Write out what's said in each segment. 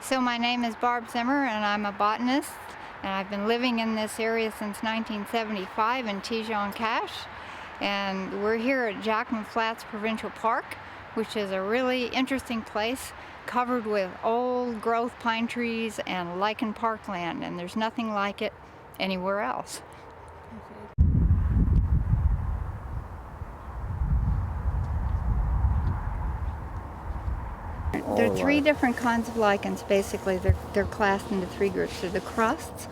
So my name is Barb Zimmer and I'm a botanist, and I've been living in this area since 1975 in Tejon-Cache, and we're here at Jackman Flats Provincial Park, which is a really interesting place covered with old growth pine trees and lichen parkland, and there's nothing like it anywhere else. There are three different kinds of lichens. Basically, they're classed into three groups. They're the crusts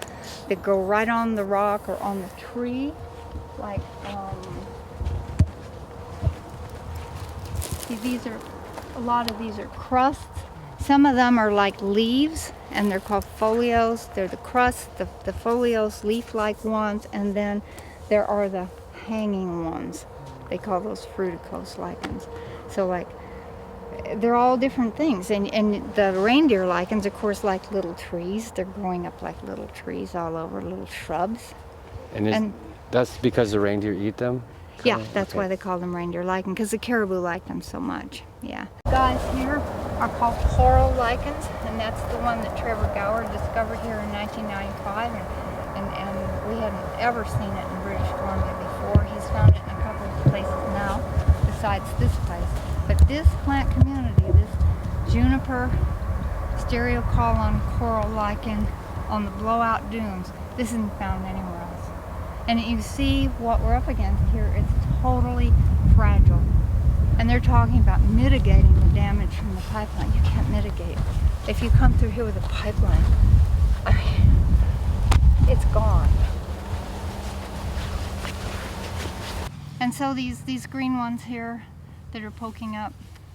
that go right on the rock or on the tree, like a lot of these are crusts. Some of them are like leaves, and they're called folios. They're the crusts, the folios, leaf-like ones, and then there are the hanging ones. They call those fruticose lichens. So like, they're all different things, and the reindeer lichens, of course, like little trees. They're growing up like little trees all over, little shrubs. And that's because the reindeer eat them? Yeah, that's why they call them reindeer lichen, because the caribou like them so much. Yeah. Guys here are called coral lichens, and that's the one that Trevor Gower discovered here in 1995, and we hadn't ever seen it in British Columbia before. He's found it in a couple of places now, besides this place. But this plant community, this juniper stereocolon coral lichen on the blowout dunes, this isn't found anywhere else. And you see what we're up against here is totally fragile. And they're talking about mitigating the damage from the pipeline. You can't mitigate. If you come through here with a pipeline, I mean, it's gone. And so these green ones here that are poking up,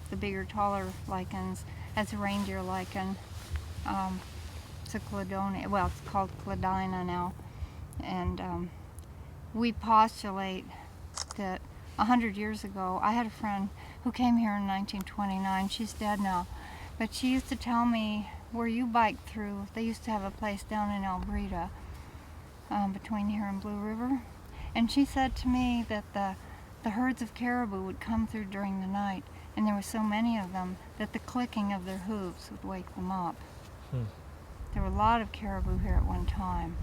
the bigger, taller lichens, as a reindeer lichen. It's a cladonia, well, it's called cladina now. And we postulate that 100 years ago, I had a friend who came here in 1929. She's dead now. But she used to tell me, where you bike through, they used to have a place down in Alberta, between here and Blue River. And she said to me that the herds of caribou would come through during the night, and there were so many of them that the clicking of their hooves would wake them up. There were a lot of caribou here at one time.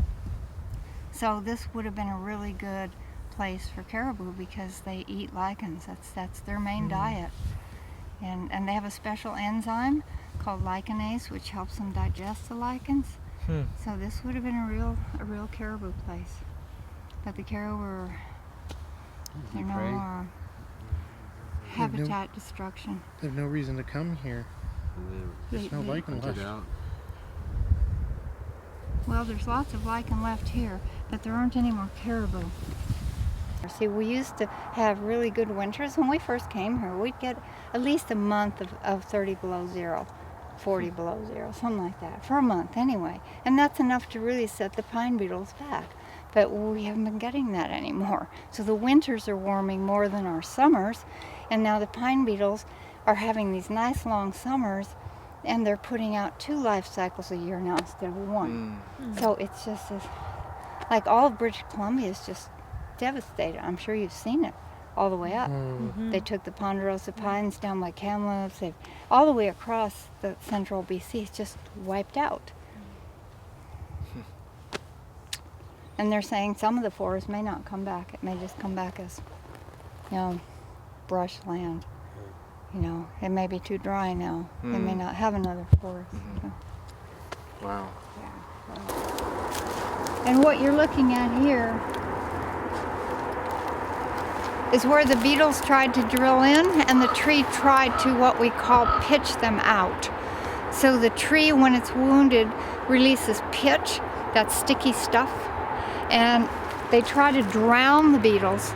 So this would have been a really good place for caribou because they eat lichens. That's their main diet. And they have a special enzyme called lichenase, which helps them digest the lichens. So this would have been a real caribou place. But the caribou are no more. Habitat destruction. They have no reason to come here. There's no lichen left. Well, there's lots of lichen left here, but there aren't any more caribou. See, we used to have really good winters. When we first came here, we'd get at least a month of 30 below zero, 40 below zero, something like that, for a month anyway. And that's enough to really set the pine beetles back. But we haven't been getting that anymore. So the winters are warming more than our summers, and now the pine beetles are having these nice long summers, and they're putting out 2 life cycles a year now instead of 1. So it's just like all of British Columbia is just devastated. I'm sure you've seen it all the way up. They took the ponderosa pines down by Kamloops. They've all the way across the central BC. It's just wiped out. And they're saying some of the forest may not come back. It may just come back as, brush land. It may be too dry now. They may not have another forest. So. Wow. Yeah. And what you're looking at here is where the beetles tried to drill in, and the tree tried to what we call pitch them out. So the tree, when it's wounded, releases pitch, that sticky stuff, and they try to drown the beetles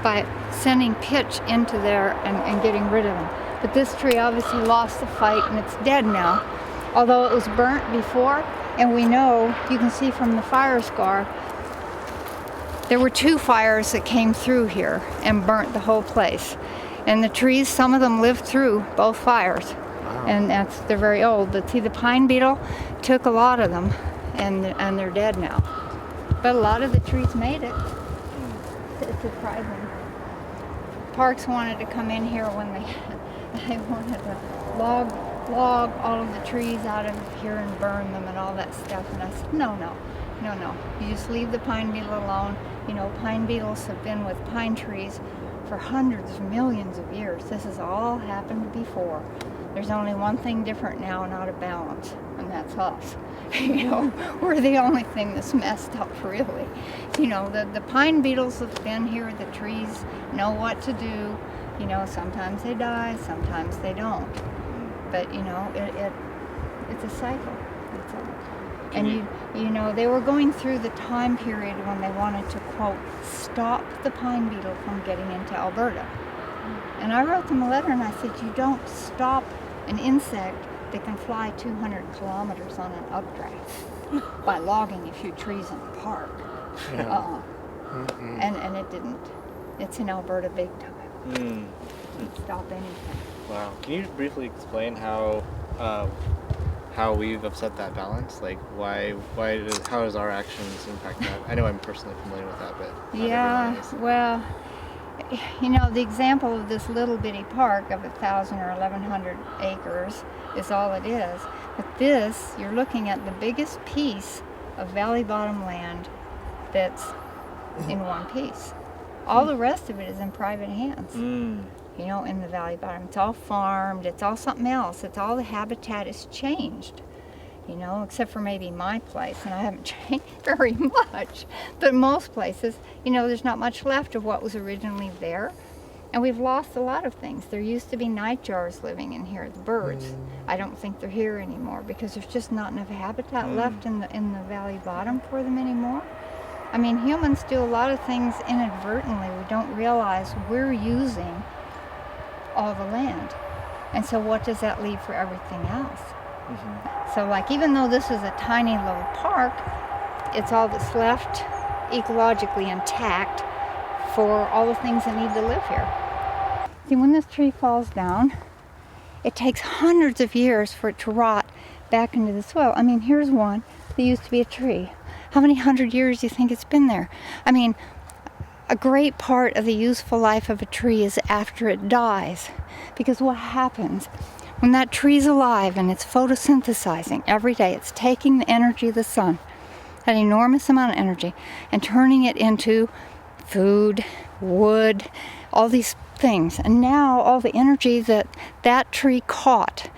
by sending pitch into there and getting rid of them. But this tree obviously lost the fight, and it's dead now, although it was burnt before. And we know, you can see from the fire scar, there were 2 fires that came through here and burnt the whole place. And the trees, some of them lived through both fires. Wow. And they're very old. But see, the pine beetle took a lot of them, and they're dead now. But a lot of the trees made it. It's surprising. Parks wanted to come in here when they wanted a log log all of the trees out of here and burn them and all that stuff. And I said, no. You just leave the pine beetle alone. You know, pine beetles have been with pine trees for hundreds of millions of years. This has all happened before. There's only one thing different now and out of balance, and that's us. You know, we're the only thing that's messed up, really. You know, the pine beetles have been here. The trees know what to do. You know, sometimes they die, sometimes they don't. But you know, it's a cycle. And you know, they were going through the time period when they wanted to, quote, stop the pine beetle from getting into Alberta. And I wrote them a letter and I said, you don't stop an insect that can fly 200 kilometers on an updraft by logging a few trees in a park. Yeah. And it didn't. It's in Alberta big time. Didn't stop anything. Wow. Can you briefly explain how we've upset that balance? Like how does our actions impact that? I know I'm personally familiar with that, but not everyone is. Well, you know, the example of this little bitty park of 1,000 or 1,100 acres is all it is. But this, you're looking at the biggest piece of valley bottom land that's in one piece. All the rest of it is in private hands. You know, in the valley bottom. It's all farmed, it's all something else. It's all the habitat is changed, you know, except for maybe my place, and I haven't changed very much. But most places, you know, there's not much left of what was originally there. And we've lost a lot of things. There used to be nightjars living in here, the birds. I don't think they're here anymore because there's just not enough habitat left in the valley bottom for them anymore. I mean, humans do a lot of things inadvertently. We don't realize we're using all the land. And so what does that leave for everything else? So like, even though this is a tiny little park, it's all that's left ecologically intact for all the things that need to live here. See, when this tree falls down, it takes hundreds of years for it to rot back into the soil. I mean, here's one that used to be a tree. How many hundred years do you think it's been there? I mean, a great part of the useful life of a tree is after it dies. Because what happens when that tree's alive and it's photosynthesizing every day, it's taking the energy of the sun, an enormous amount of energy, and turning it into food, wood, all these things. And now all the energy that that tree caught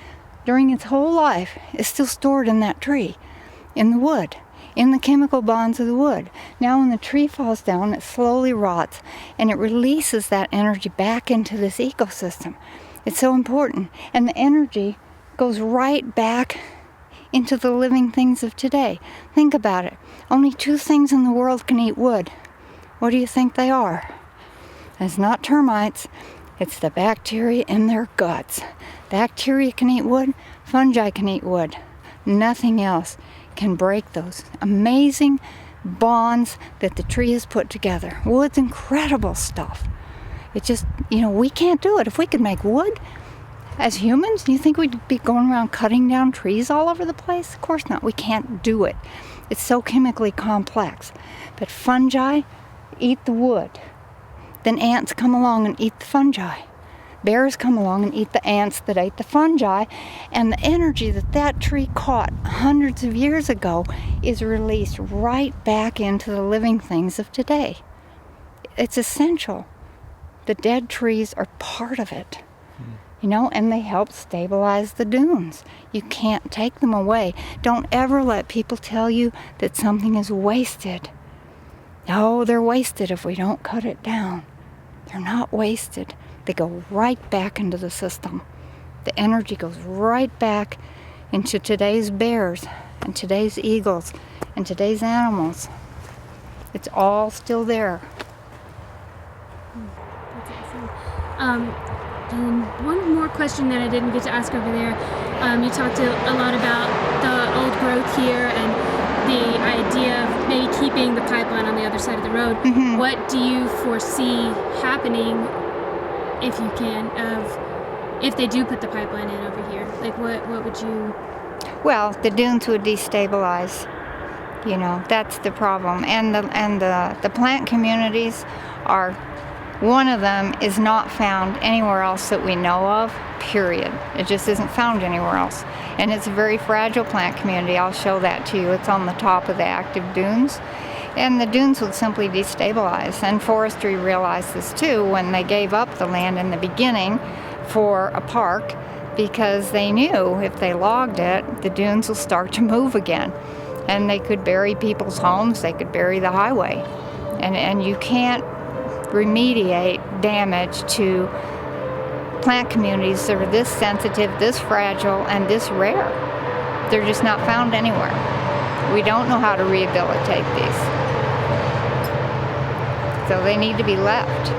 during its whole life is still stored in that tree, in the wood, in the chemical bonds of the wood. Now when the tree falls down, it slowly rots and it releases that energy back into this ecosystem. It's so important. And the energy goes right back into the living things of today. Think about it. Only 2 things in the world can eat wood. What do you think they are? It's not termites. It's the bacteria in their guts. Bacteria can eat wood. Fungi can eat wood. Nothing else can break those amazing bonds that the tree has put together. Wood's incredible stuff. It just, you know, we can't do it. If we could make wood as humans, do you think we'd be going around cutting down trees all over the place? Of course not. We can't do it. It's so chemically complex. But fungi eat the wood. Then ants come along and eat the fungi. Bears come along and eat the ants that ate the fungi, and the energy that that tree caught hundreds of years ago is released right back into the living things of today. It's essential. The dead trees are part of it, you know, and they help stabilize the dunes. You can't take them away. Don't ever let people tell you that something is wasted. No, they're wasted if we don't cut it down. They're not wasted. They go right back into the system. The energy goes right back into today's bears and today's eagles and today's animals. It's all still there. That's awesome. And one more question that I didn't get to ask over there. You talked a lot about the old growth here and the idea of maybe keeping the pipeline on the other side of the road. What do you foresee happening, if you can, if they do put the pipeline in over here? Like, what would you... Well, the dunes would destabilize. You know, that's the problem. And the plant communities are One of them is not found anywhere else that we know of, period. It just isn't found anywhere else. And it's a very fragile plant community. I'll show that to you. It's on the top of the active dunes. And the dunes would simply destabilize. And forestry realized this too when they gave up the land in the beginning for a park, because they knew if they logged it, the dunes will start to move again. And they could bury people's homes, they could bury the highway. And you can't remediate damage to plant communities that are this sensitive, this fragile, and this rare. They're just not found anywhere. We don't know how to rehabilitate these. So they need to be left.